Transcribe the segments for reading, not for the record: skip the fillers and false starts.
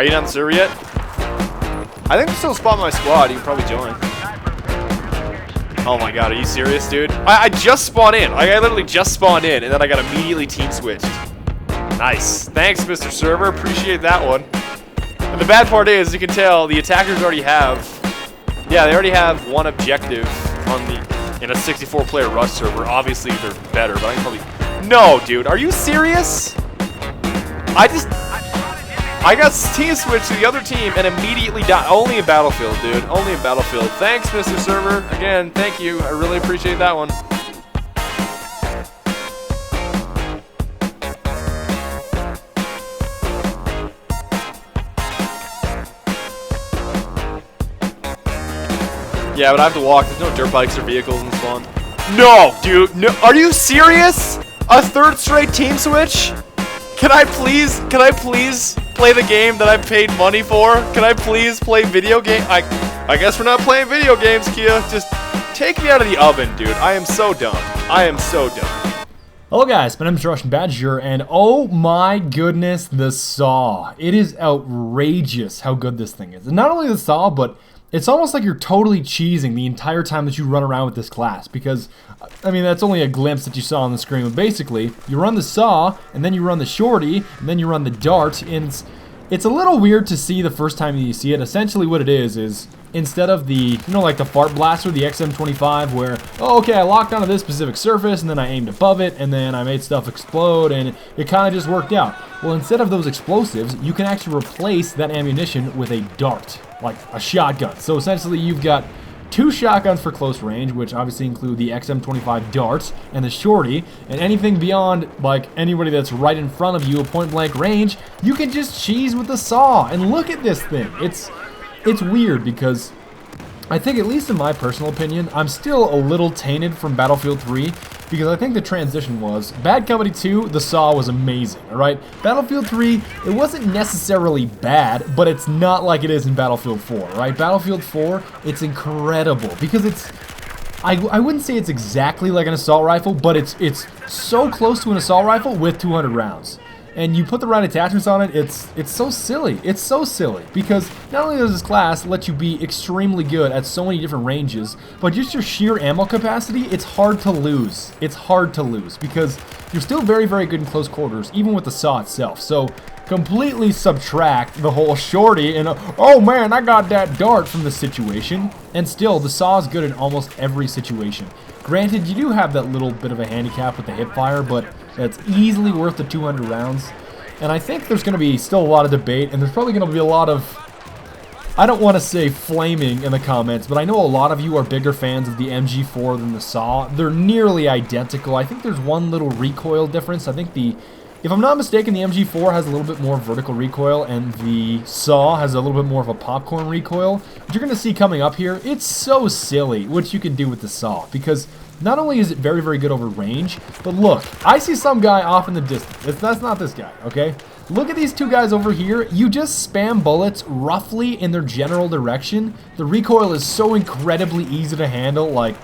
Are you not on the server yet? I think there's still a spot in my squad. You can probably join. Oh my god, are you serious, dude? I just spawned in. I literally just spawned in, and then I got immediately team switched. Nice. Thanks, Mr. Server. Appreciate that one. And the bad part is, as you can tell, the attackers already have... Yeah, they already have one objective on in a 64-player Rush server. Obviously, they're better, but I can probably... No, dude. Are you serious? I got team switched to the other team and immediately died. Only in Battlefield, dude. Only in Battlefield. Thanks, Mr. Server. Again, thank you. I really appreciate that one. Yeah, but I have to walk. There's no dirt bikes or vehicles in this one. No, dude. No. Are you serious? A third straight team switch? Can I please play the game that I paid money for? Can I please play video game? I guess we're not playing video games, Kia. Just take me out of the oven, dude. I am so done. I am so done. Hello guys, my name is TheRussianBadger, and oh my goodness, the saw. It is outrageous how good this thing is. And not only the saw, but it's almost like you're totally cheesing the entire time that you run around with this class, because, I mean, that's only a glimpse that you saw on the screen, but basically, you run the saw, and then you run the shorty, and then you run the dart, and it's a little weird to see the first time you see it. Essentially what it is instead of the, you know, like the fart blaster, the XM25, where, oh, okay, I locked onto this specific surface, and then I aimed above it, and then I made stuff explode, and it kind of just worked out. Well, instead of those explosives, you can actually replace that ammunition with a dart, like a shotgun. So essentially, you've got two shotguns for close range, which obviously include the XM25 darts and the shorty, and anything beyond, like, anybody that's right in front of you at point-blank range, you can just cheese with the saw. And look at this thing. It's weird because I think, at least in my personal opinion, I'm still a little tainted from Battlefield 3, because I think the transition was, Bad Company 2, the saw was amazing, alright? Battlefield 3, it wasn't necessarily bad, but it's not like it is in Battlefield 4, right? Battlefield 4, it's incredible, because it's, I wouldn't say it's exactly like an assault rifle, but it's so close to an assault rifle with 200 rounds. And you put the right attachments on it, it's so silly. It's so silly because not only does this class let you be extremely good at so many different ranges, but just your sheer ammo capacity, it's hard to lose. It's hard to lose because you're still very, very good in close quarters, even with the saw itself. So completely subtract the whole shorty and, oh man, I got that dart from the situation, and still the saw is good in almost every situation. Granted, you do have that little bit of a handicap with the hip fire, but that's easily worth the 200 rounds. And I think there's going to be still a lot of debate, and there's probably going to be a lot of, I don't want to say flaming in the comments, but I know a lot of you are bigger fans of the MG4 than the saw. They're nearly identical. I think there's one little recoil difference. I think if I'm not mistaken, the MG4 has a little bit more vertical recoil, and the saw has a little bit more of a popcorn recoil. What you're going to see coming up here, it's so silly what you can do with the saw, because not only is it very, very good over range, but look, I see some guy off in the distance. That's not this guy, okay? Look at these two guys over here. You just spam bullets roughly in their general direction. The recoil is so incredibly easy to handle, like,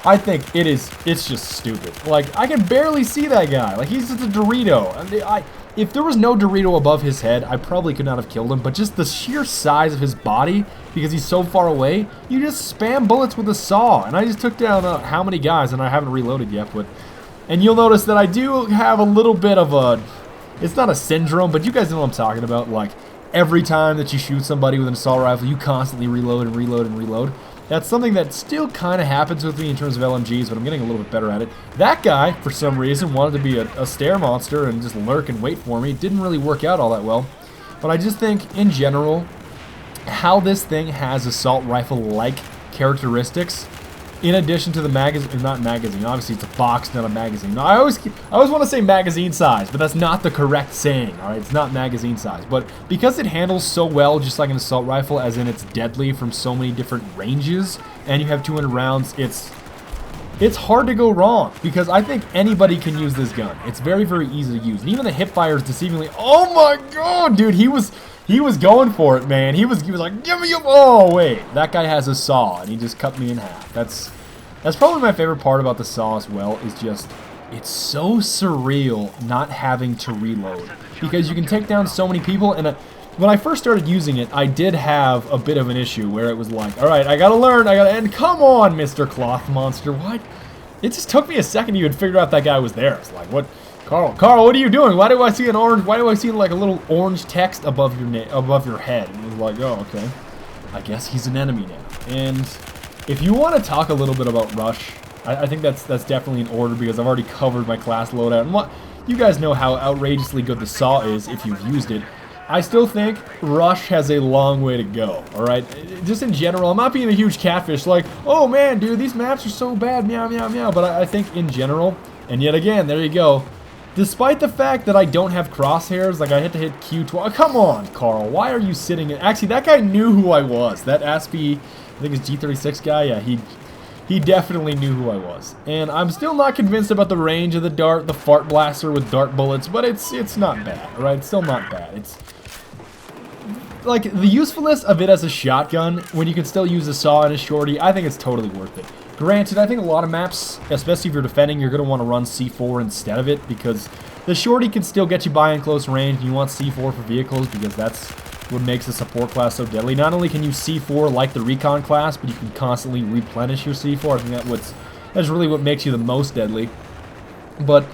I think it's just stupid. Like, I can barely see that guy. Like, he's just a Dorito. If there was no Dorito above his head, I probably could not have killed him, but just the sheer size of his body, because he's so far away, you just spam bullets with a saw. And I just took down how many guys, and I haven't reloaded yet, and you'll notice that I do have a little bit of a, it's not a syndrome, but you guys know what I'm talking about. Like, every time that you shoot somebody with an assault rifle, you constantly reload and reload and reload. That's something that still kind of happens with me in terms of LMGs, but I'm getting a little bit better at it. That guy, for some reason, wanted to be a stair monster and just lurk and wait for me. It didn't really work out all that well. But I just think, in general, how this thing has assault rifle-like characteristics, in addition to the magazine, not magazine, obviously it's a box, not a magazine. No, I always want to say magazine size, but that's not the correct saying, alright? It's not magazine size. But because it handles so well, just like an assault rifle, as in it's deadly from so many different ranges, and you have 200 rounds, it's hard to go wrong, because I think anybody can use this gun. It's very, very easy to use. And even the hip fire is deceivingly, oh my god, dude, he was going for it, man. He was like, give me a... Oh, wait. That guy has a saw, and he just cut me in half. That's probably my favorite part about the saw as well, is just, it's so surreal not having to reload. Because you can take down so many people, and when I first started using it, I did have a bit of an issue where it was like, all right, I gotta learn, and come on, Mr. Cloth Monster, what? It just took me a second to even figure out that guy was there. It's like, what? Carl, what are you doing? Why do I see an orange? Why do I see like a little orange text above your head? And it was like, oh, okay. I guess he's an enemy now. And if you want to talk a little bit about Rush, I think that's definitely in order because I've already covered my class loadout. And you guys know how outrageously good the Saw is if you've used it. I still think Rush has a long way to go, alright? Just in general, I'm not being a huge catfish like, oh man, dude, these maps are so bad, meow, meow, meow. But I think in general, and yet again, there you go. Despite the fact that I don't have crosshairs, like I had to hit Q12. Come on, Carl, why are you sitting in... Actually, that guy knew who I was. That Aspie, I think it's G36 guy, yeah, he definitely knew who I was. And I'm still not convinced about the range of the dart, the fart blaster with dart bullets, but it's not bad, alright? It's still not bad. It's... like, the usefulness of it as a shotgun, when you can still use a Saw and a shorty, I think it's totally worth it. Granted, I think a lot of maps, especially if you're defending, you're going to want to run C4 instead of it, because the shorty can still get you by in close range, and you want C4 for vehicles, because that's what makes the support class so deadly. Not only can you C4 like the recon class, but you can constantly replenish your C4. I think that's really what makes you the most deadly. But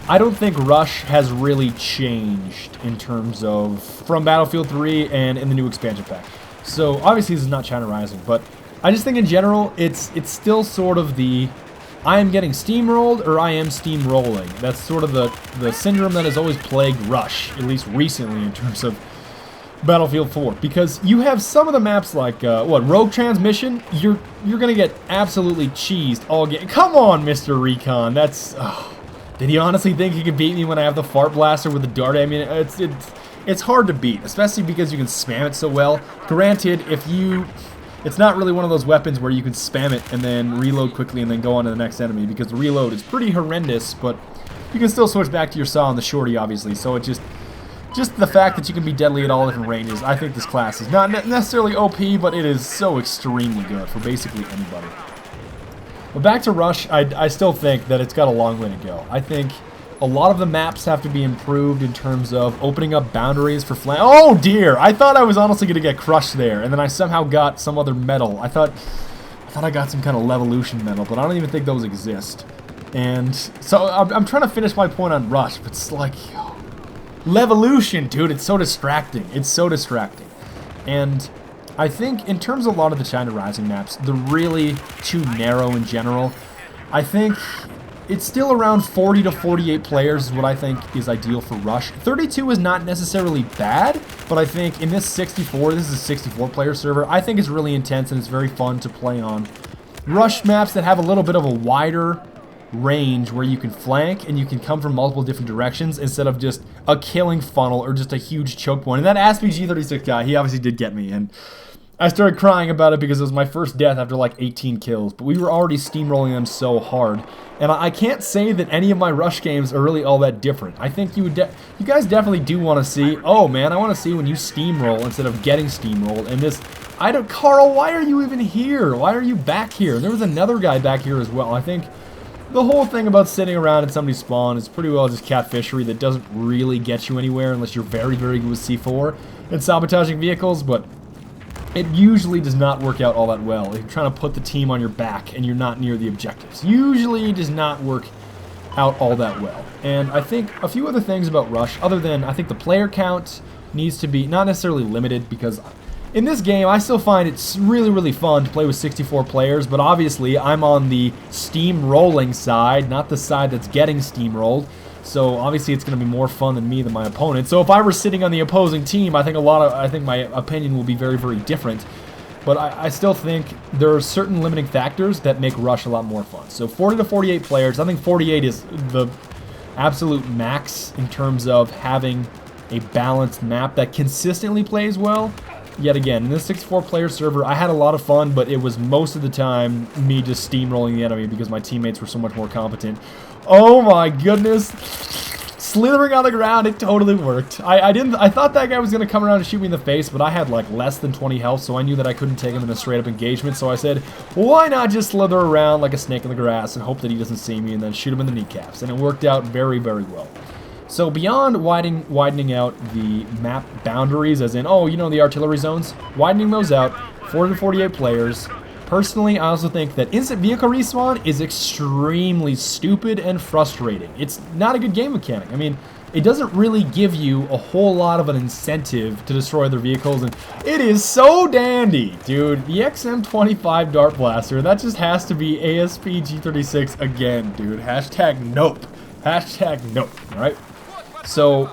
I don't think Rush has really changed in terms of from Battlefield 3 and in the new expansion pack. So obviously this is not China Rising, but I just think in general it's still sort of the I am getting steamrolled or I am steamrolling. That's sort of the syndrome that has always plagued Rush, at least recently in terms of Battlefield 4, because you have some of the maps like Rogue Transmission. You're gonna get absolutely cheesed all game. Come on, Mr. Recon. That's did he honestly think he could beat me when I have the fart blaster with the dart ammunition? It's hard to beat, especially because you can spam it so well. Granted, it's not really one of those weapons where you can spam it and then reload quickly and then go on to the next enemy, because the reload is pretty horrendous, but you can still switch back to your Saw and the shorty, obviously. So it just the fact that you can be deadly at all different ranges, I think this class is not necessarily OP, but it is so extremely good for basically anybody. But back to Rush, I still think that it's got a long way to go. I think a lot of the maps have to be improved in terms of opening up boundaries for flank. Oh dear! I thought I was honestly going to get crushed there, and then I somehow got some other medal. I thought I got some kind of Levolution medal, but I don't even think those exist. And so I'm trying to finish my point on Rush, but it's like... Levolution, dude, it's so distracting. It's so distracting. And I think in terms of a lot of the China Rising maps, they're really too narrow in general. I think it's still around 40 to 48 players is what I think is ideal for Rush. 32 is not necessarily bad, but I think in this 64, this is a 64-player server, I think it's really intense and it's very fun to play on. Rush maps that have a little bit of a wider range where you can flank and you can come from multiple different directions instead of just a killing funnel or just a huge choke point. And that Aspie G36 guy, he obviously did get me, and I started crying about it because it was my first death after like 18 kills, but we were already steamrolling them so hard. And I can't say that any of my Rush games are really all that different. I think you guys definitely do want to see, oh man, I want to see when you steamroll instead of getting steamrolled. And this, Carl, why are you even here? Why are you back here? And there was another guy back here as well. I think the whole thing about sitting around in somebody's spawn is pretty well just catfishery that doesn't really get you anywhere unless you're very, very good with C4 and sabotaging vehicles, but it usually does not work out all that well. If you're trying to put the team on your back and you're not near the objectives, usually does not work out all that well. And I think a few other things about Rush, other than I think the player count needs to be not necessarily limited, because in this game, I still find it's really, really fun to play with 64 players, but obviously I'm on the steamrolling side, not the side that's getting steamrolled. So obviously it's going to be more fun than my opponent. So if I were sitting on the opposing team, I think my opinion will be very, very different. But I still think there are certain limiting factors that make Rush a lot more fun. So 40 to 48 players, I think 48 is the absolute max in terms of having a balanced map that consistently plays well. Yet again, in this 64-player server, I had a lot of fun, but it was most of the time me just steamrolling the enemy because my teammates were so much more competent. Oh my goodness. Slithering on the ground, it totally worked. I thought that guy was going to come around and shoot me in the face, but I had like less than 20 health, so I knew that I couldn't take him in a straight-up engagement, so I said, why not just slither around like a snake in the grass and hope that he doesn't see me and then shoot him in the kneecaps, and it worked out very, very well. So beyond widening out the map boundaries, as in, oh, you know, the artillery zones, widening those out, 40 to 48 players. Personally, I also think that instant vehicle respawn is extremely stupid and frustrating. It's not a good game mechanic. I mean, it doesn't really give you a whole lot of an incentive to destroy their vehicles, and it is so dandy, dude. The XM25 Dart Blaster, that just has to be ASP G36 again, dude. Hashtag nope. Hashtag nope, alright? So,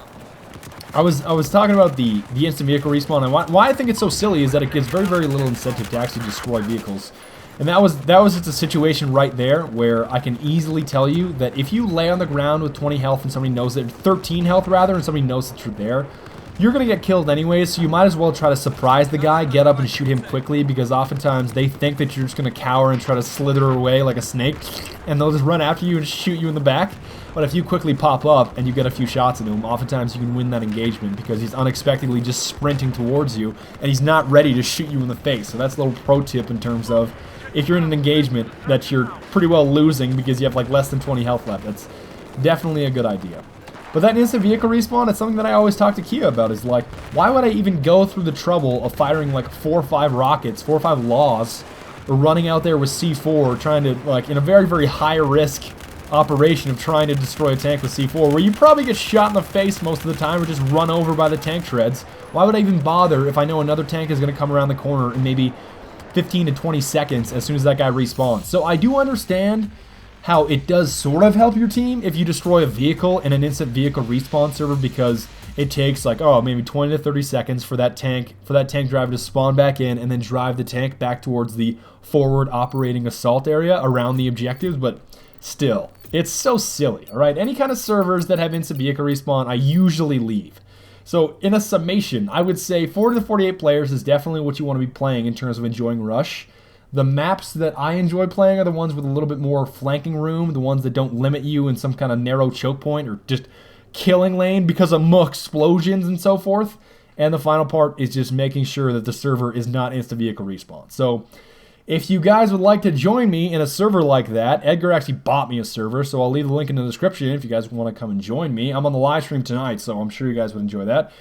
I was talking about the instant vehicle respawn, and why I think it's so silly is that it gives very, very little incentive to actually destroy vehicles. And that was just a situation right there where I can easily tell you that if you lay on the ground with 20 health and somebody knows that 13 health rather, and somebody knows that you're there, you're gonna get killed anyways. So you might as well try to surprise the guy, get up and shoot him quickly, because oftentimes they think that you're just gonna cower and try to slither away like a snake, and they'll just run after you and shoot you in the back. But if you quickly pop up and you get a few shots at him, oftentimes you can win that engagement because he's unexpectedly just sprinting towards you and he's not ready to shoot you in the face. So that's a little pro tip in terms of if you're in an engagement that you're pretty well losing because you have like less than 20 health left. That's definitely a good idea. But that instant vehicle respawn, it's something that I always talk to Kia about, is like, why would I even go through the trouble of firing like 4 or 5 rockets, 4 or 5 laws, or running out there with C4, trying to, like, in a very, very high risk operation of trying to destroy a tank with C4, where you probably get shot in the face most of the time or just run over by the tank treads. Why would I even bother if I know another tank is going to come around the corner in maybe 15 to 20 seconds as soon as that guy respawns? So I do understand how it does sort of help your team if you destroy a vehicle in an instant vehicle respawn server, because it takes like, oh, maybe 20 to 30 seconds for that tank driver to spawn back in and then drive the tank back towards the forward operating assault area around the objectives. But still, it's so silly, all right? Any kind of servers that have instant vehicle respawn, I usually leave. So in a summation, I would say 40 to 48 players is definitely what you want to be playing in terms of enjoying Rush. The maps that I enjoy playing are the ones with a little bit more flanking room, the ones that don't limit you in some kind of narrow choke point or just killing lane because of explosions and so forth. And the final part is just making sure that the server is not instant vehicle respawn. So if you guys would like to join me in a server like that, Edgar actually bought me a server, so I'll leave the link in the description if you guys want to come and join me. I'm on the live stream tonight, so I'm sure you guys would enjoy that.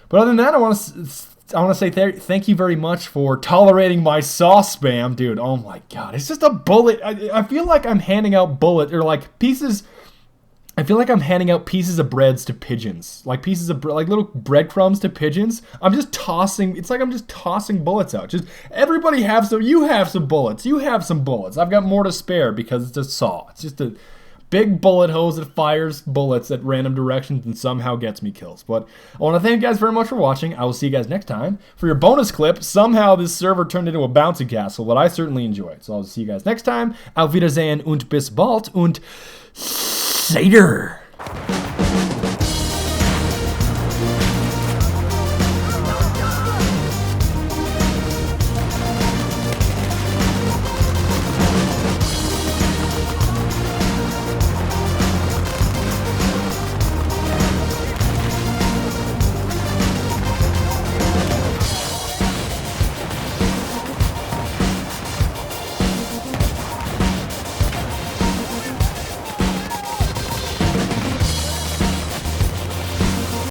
But other than that, I want to say thank you very much for tolerating my sauce spam. Dude, oh my god, it's just a bullet. I feel like I'm handing out like pieces. I feel like I'm handing out pieces of breads to pigeons, like pieces of like little breadcrumbs to pigeons. I'm just tossing. It's like I'm just tossing bullets out. Just everybody have some. You have some bullets. You have some bullets. I've got more to spare because it's a saw. It's just a big bullet hose that fires bullets at random directions and somehow gets me kills. But I want to thank you guys very much for watching. I will see you guys next time for your bonus clip. Somehow this server turned into a bouncy castle, but I certainly enjoy it. So I'll see you guys next time. Auf Wiedersehen und bis bald und Seder.